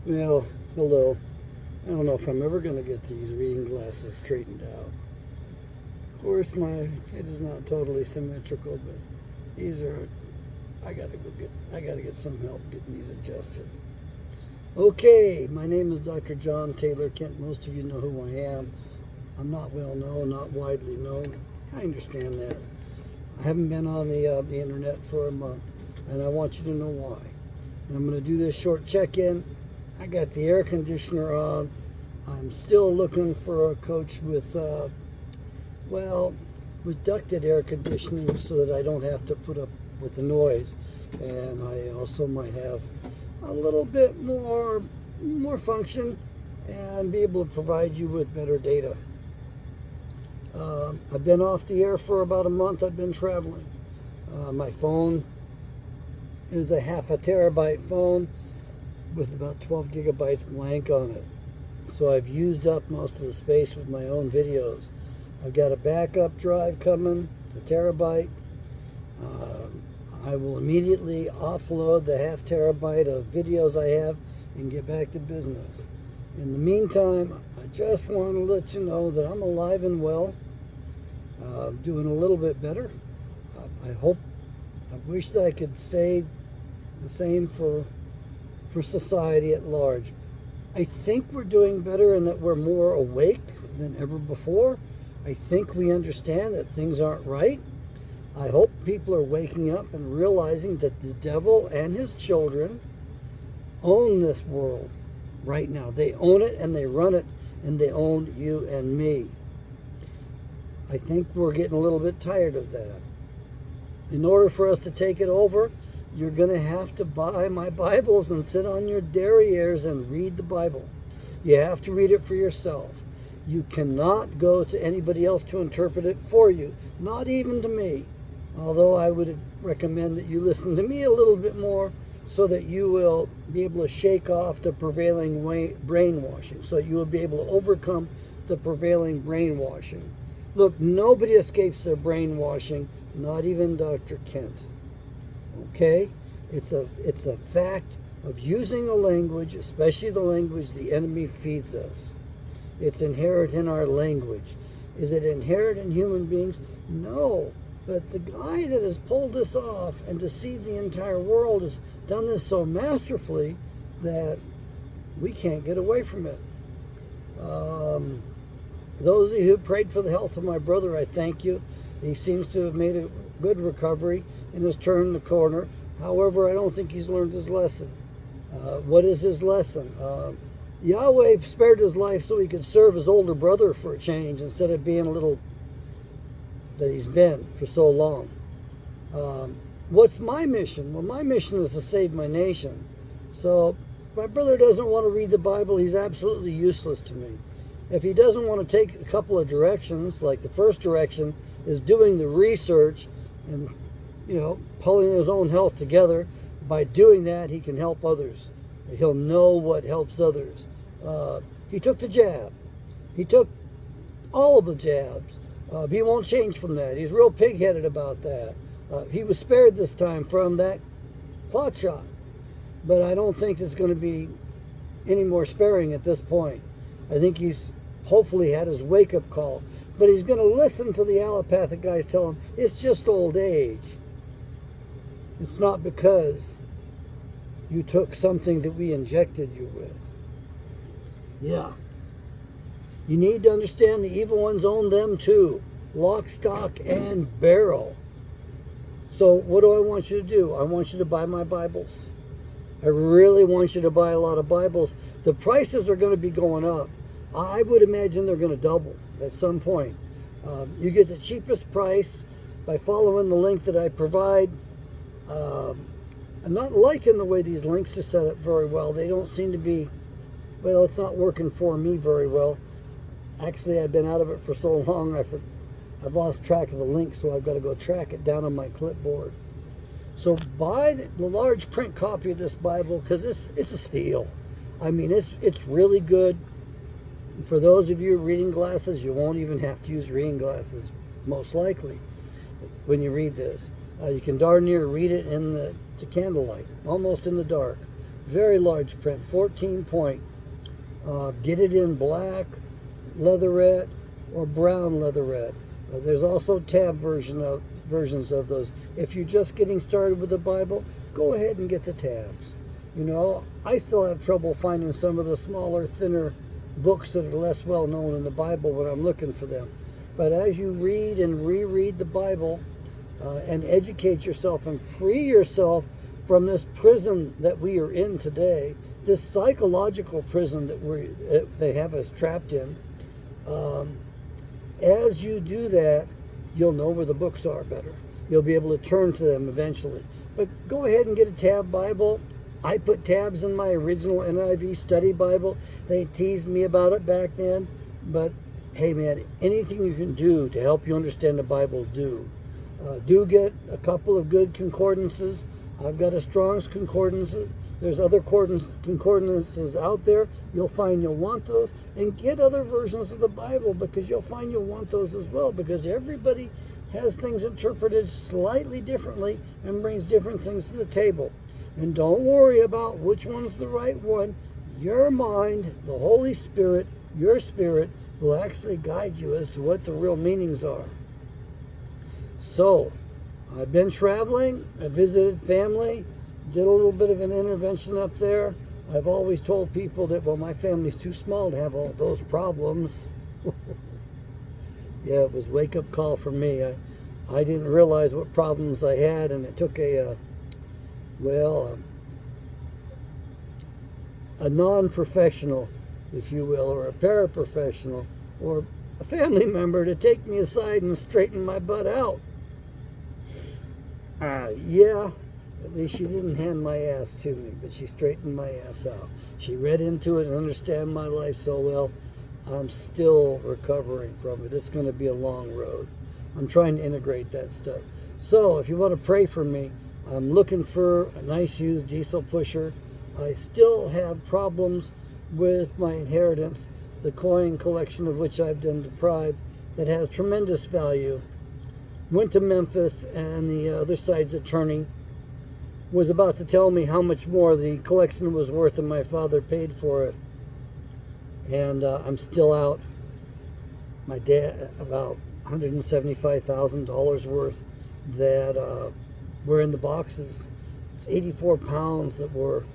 Well, hello. I don't know if I'm ever going to get these reading glasses straightened out. Of course, my head is not totally symmetrical, but these are. I gotta get some help getting these adjusted. Okay, my name is Dr. John Taylor Kent. Most of you know who I am. I'm not well known, not widely known. I understand that. I haven't been on the internet for a month, and I want you to know why. And I'm going to do this short check-in. I got the air conditioner on. I'm still looking for a coach with, with ducted air conditioning so that I don't have to put up with the noise. And I also might have a little bit more function and be able to provide you with better data. I've been off the air for about a month. I've been traveling. My phone is a half a terabyte phone with about 12 gigabytes blank on it. So I've used up most of the space with my own videos. I've got a backup drive coming. It's a terabyte. I will immediately offload the half terabyte of videos I have and get back to business. In the meantime, I just want to let you know that I'm alive and well, doing a little bit better. I wish that I could say the same for society at large. I think we're doing better and that we're more awake than ever before. I think we understand that things aren't right. I hope people are waking up and realizing that the devil and his children own this world right now. They own it and they run it, and they own you and me. I think we're getting a little bit tired of that. In order for us to take it over, you're going to have to buy my Bibles and sit on your derrieres and read the Bible. You have to read it for yourself. You cannot go to anybody else to interpret it for you, not even to me. Although I would recommend that you listen to me a little bit more so that you will be able to shake off the prevailing brainwashing, so that you will be able to overcome the prevailing brainwashing. Look, nobody escapes their brainwashing, not even Dr. Kent. Okay? It's a fact of using a language, especially the language the enemy feeds us. It's inherent in our language. Is it inherent in human beings? No. But the guy that has pulled this off and deceived the entire world has done this so masterfully that we can't get away from it. Those of you who prayed for the health of my brother, I thank you. He seems to have made a good recovery and has turned the corner. However, I don't think he's learned his lesson. What is his lesson? Yahweh spared his life so he could serve his older brother for a change instead of being a little that he's been for so long. What's my mission? Well, my mission is to save my nation. So my brother doesn't want to read the Bible. He's absolutely useless to me. If he doesn't want to take a couple of directions, like the first direction is doing the research and, pulling his own health together, by doing that, he can help others. He'll know what helps others. He took the jab. He took all of the jabs. He won't change from that. He's real pig-headed about that. He was spared this time from that clot shot. But I don't think it's going to be any more sparing at this point. I think he's hopefully had his wake-up call. But he's going to listen to the allopathic guys tell him, it's just old age. It's not because you took something that we injected you with. Yeah. You need to understand the evil ones own them too. Lock, stock, and barrel. So what do I want you to do? I want you to buy my Bibles. I really want you to buy a lot of Bibles. The prices are going to be going up. I would imagine they're going to double at some point. You get the cheapest price by following the link that I provide. I'm not liking the way these links are set up very well. They don't seem to be, it's not working for me very well. Actually, I've been out of it for so long, I've lost track of the link, so I've got to go track it down on my clipboard. So buy the large print copy of this Bible, because it's a steal. I mean, it's really good. For those of you reading glasses, you won't even have to use reading glasses, most likely, when you read this. You can darn near read it to candlelight, almost in the dark. very large print, 14 point. Get it in black, leatherette, or brown leatherette. There's also tab versions of those. If you're just getting started with the Bible, go ahead and get the tabs. You know, I still have trouble finding some of the smaller, thinner books that are less well known in the Bible when I'm looking for them. But as you read and reread the Bible and educate yourself and free yourself from this prison that we are in today, this psychological prison that they have us trapped in, as you do that, you'll know where the books are better. You'll be able to turn to them eventually. But go ahead and get a tab Bible. I put tabs in my original NIV study Bible. They teased me about it back then. But hey man, anything you can do to help you understand the Bible, do. Do get a couple of good concordances. I've got a Strong's Concordance. There's other concordances out there. You'll find you'll want those. And get other versions of the Bible, because you'll find you'll want those as well, because everybody has things interpreted slightly differently and brings different things to the table. And don't worry about which one's the right one. Your mind, the Holy Spirit, your spirit will actually guide you as to what the real meanings are. So, I've been traveling. I visited family, did a little bit of an intervention up there. I've always told people that, well, my family's too small to have all those problems. Yeah, it was a wake-up call for me. I didn't realize what problems I had, and it took a non-professional, if you will, or a paraprofessional, or a family member to take me aside and straighten my butt out. Yeah, at least she didn't hand my ass to me, but she straightened my ass out. She read into it and understand my life so well. I'm still recovering from it. It's going to be a long road. I'm trying to integrate that stuff. So if you want to pray for me, I'm looking for a nice used diesel pusher. I still have problems with my inheritance, the coin collection of which I've been deprived, that has tremendous value. Went to Memphis, and the other side's attorney was about to tell me how much more the collection was worth than my father paid for it. And I'm still out. My dad, about $175,000 worth that were in the boxes. It's 84 pounds that were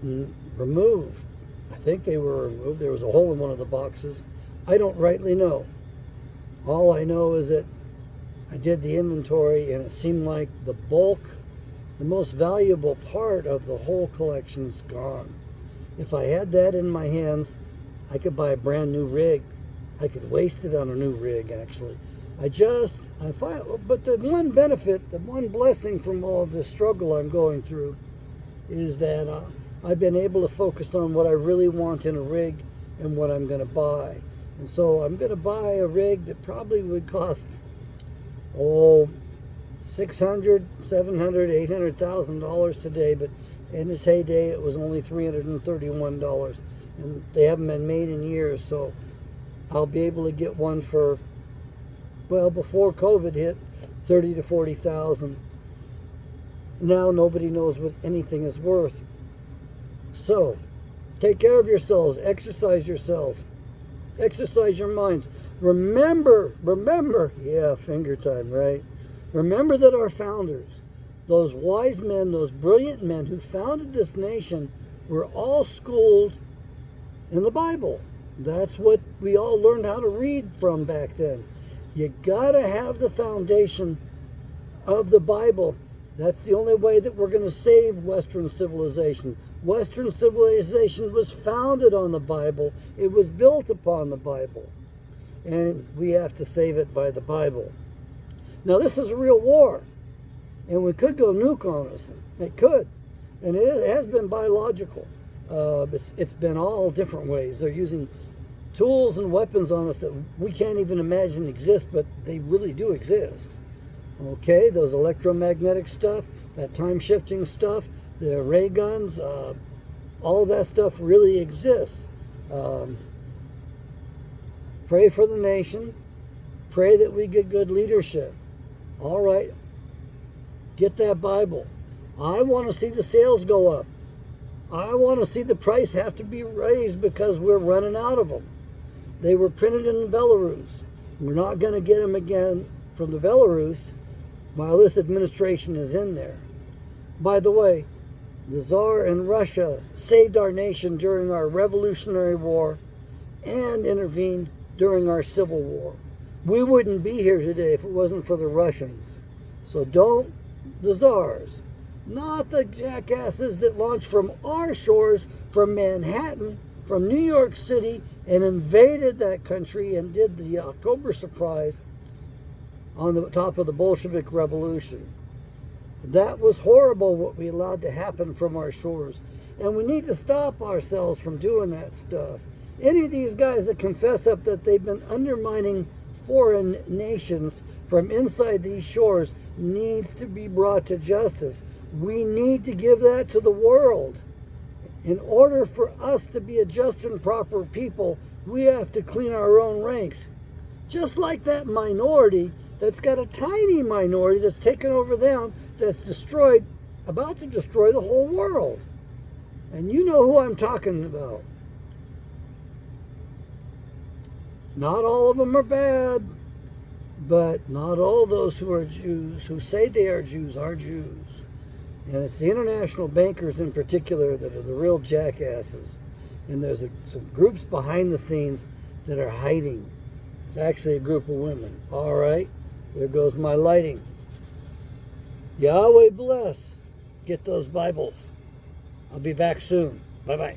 removed. I think they were removed. There was a hole in one of the boxes. I don't rightly know. All I know is that I did the inventory, and it seemed like the bulk, the most valuable part of the whole collection's gone. If I had that in my hands, I could buy a brand new rig. I could waste it on a new rig, actually. But the one benefit, the one blessing from all of this struggle I'm going through is that I've been able to focus on what I really want in a rig and what I'm going to buy. And so I'm going to buy a rig that probably would cost, $600,000, $700,000, $800,000 today, but in its heyday it was only $331, and they haven't been made in years. So I'll be able to get one for, well, before COVID hit, $30,000 to $40,000. Now nobody knows what anything is worth. So take care of yourselves, exercise yourselves, exercise your minds. Remember, yeah, finger time, right? Remember that our founders, those wise men, those brilliant men who founded this nation, were all schooled in the Bible. That's what we all learned how to read from back then. You gotta have the foundation of the Bible. That's the only way that we're going to save Western civilization. Western civilization was founded on the Bible. It was built upon the Bible. And we have to save it by the Bible. Now, this is a real war. And we could go nuke on us. It could. And it has been biological. It's been all different ways. They're using tools and weapons on us that we can't even imagine exist, but they really do exist. Okay, those electromagnetic stuff, that time-shifting stuff, the ray guns, all of that stuff really exists. Pray for the nation. Pray that we get good leadership. All right, get that Bible. I want to see the sales go up. I want to see the price have to be raised because we're running out of them. They were printed in Belarus. We're not going to get them again from the Belarus while this administration is in there. By the way, the Tsar in Russia saved our nation during our Revolutionary War and intervened during our Civil War. We wouldn't be here today if it wasn't for the Russians. So don't, the Tsars, not the jackasses that launched from our shores, from Manhattan, from New York City, and invaded that country and did the October surprise on the top of the Bolshevik Revolution. That was horrible what we allowed to happen from our shores. And we need to stop ourselves from doing that stuff. Any of these guys that confess up that they've been undermining foreign nations from inside these shores needs to be brought to justice. We need to give that to the world. In order for us to be a just and proper people, we have to clean our own ranks. Just like that minority that's got a tiny minority that's taken over them, that's about to destroy the whole world. And you know who I'm talking about. Not all of them are bad, but not all those who are Jews, who say they are Jews, are Jews. And it's the international bankers in particular that are the real jackasses. And there's some groups behind the scenes that are hiding. It's actually a group of women. All right, there goes my lighting. Yahweh bless. Get those Bibles. I'll be back soon. Bye-bye.